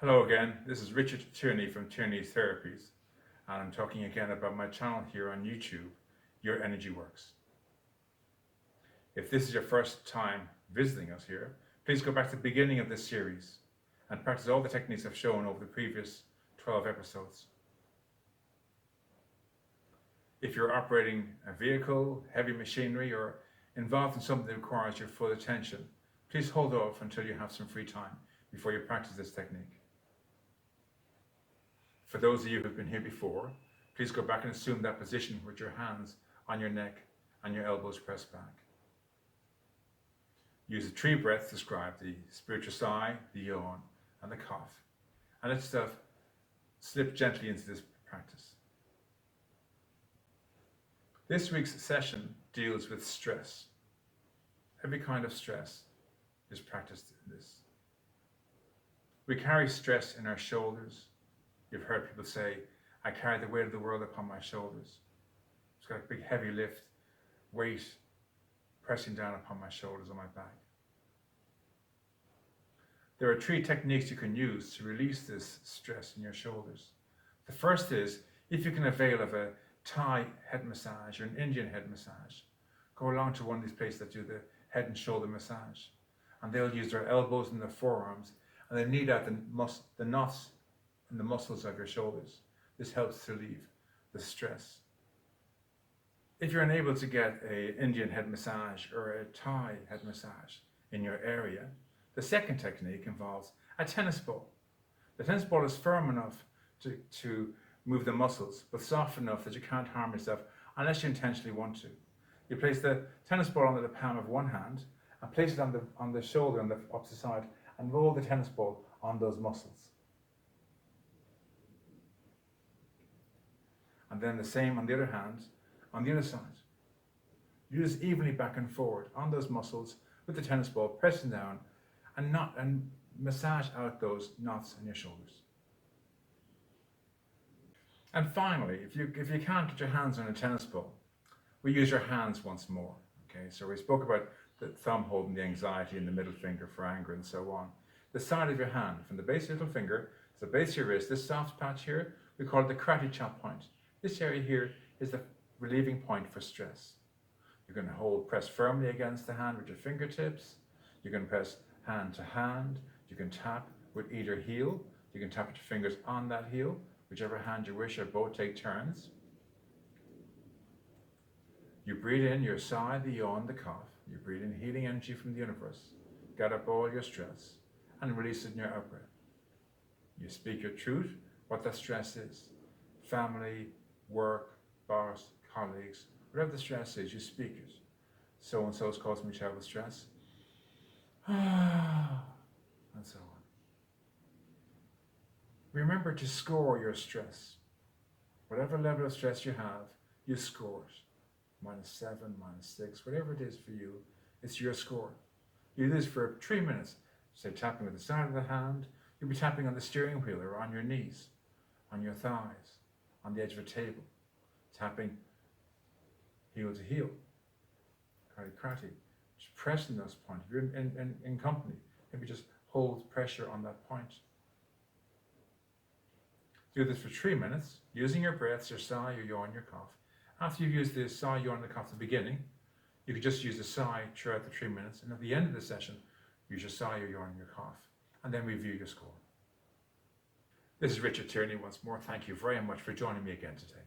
Hello again, this is Richard Tierney from Tierney Therapies, and I'm talking again about my channel here on YouTube, Your Energy Works. If this is your first time visiting us here, please go back to the beginning of this series and practice all the techniques I've shown over the previous 12 episodes. If you're operating a vehicle, heavy machinery, or involved in something that requires your full attention, please hold off until you have some free time before you practice this technique. For those of you who've been here before, please go back and assume that position with your hands on your neck and your elbows pressed back. Use the 3 breaths described, the spiritual sigh, the yawn, and the cough. And let yourself slip gently into this practice. This week's session deals with stress. Every kind of stress is practiced in this. We carry stress in our shoulders. You've heard people say, I carry the weight of the world upon my shoulders. It's got a big heavy lift, weight pressing down upon my shoulders and my back. There are 3 techniques you can use to release this stress in your shoulders. The first is, if you can avail of a Thai head massage or an Indian head massage, go along to one of these places that do the head and shoulder massage. And they'll use their elbows and their forearms, and they knead out the knots in the muscles of your shoulders. This helps to relieve the stress. If you're unable to get an Indian head massage or a Thai head massage in your area, the second technique involves a tennis ball. The tennis ball is firm enough to move the muscles, but soft enough that you can't harm yourself unless you intentionally want to. You place the tennis ball under the palm of one hand and place it on the shoulder on the opposite side and roll the tennis ball on those muscles. And then the same on the other hand, on the other side. Use evenly back and forward on those muscles with the tennis ball, pressing down and massage out those knots in your shoulders. And finally, if you can't get your hands on a tennis ball, we use your hands once more. Okay, so we spoke about the thumb holding the anxiety and the middle finger for anger and so on. The side of your hand, from the base of your little finger to the base of your wrist, this soft patch here, we call it the karate chop point. This area here is the relieving point for stress. You can press firmly against the hand with your fingertips. You can press hand to hand. You can tap with either heel. You can tap with your fingers on that heel, whichever hand you wish, or both take turns. You breathe in your sigh, the yawn, the cough. You breathe in healing energy from the universe. Get up all your stress and release it in your out breath. You speak your truth, what that stress is. Family, work, boss, colleagues, whatever the stress is, you speak it. So-and-so is causing me terrible stress. And so on. Remember to score your stress. Whatever level of stress you have, you score it. -7, -6, whatever it is for you, it's your score. You do this for 3 minutes. Say tapping with the side of the hand. You'll be tapping on the steering wheel or on your knees, on your thighs, on the edge of a table, tapping heel to heel, karate, just pressing those points. If you're in company, maybe just hold pressure on that point. Do this for 3 minutes, using your breaths, your sigh, your yawn, your cough. After you've used the sigh, yawn, and the cough at the beginning, you could just use the sigh throughout the 3 minutes, and at the end of the session, use your sigh, your yawn, and your cough, and then review your score. This is Richard Tierney once more. Thank you very much for joining me again today.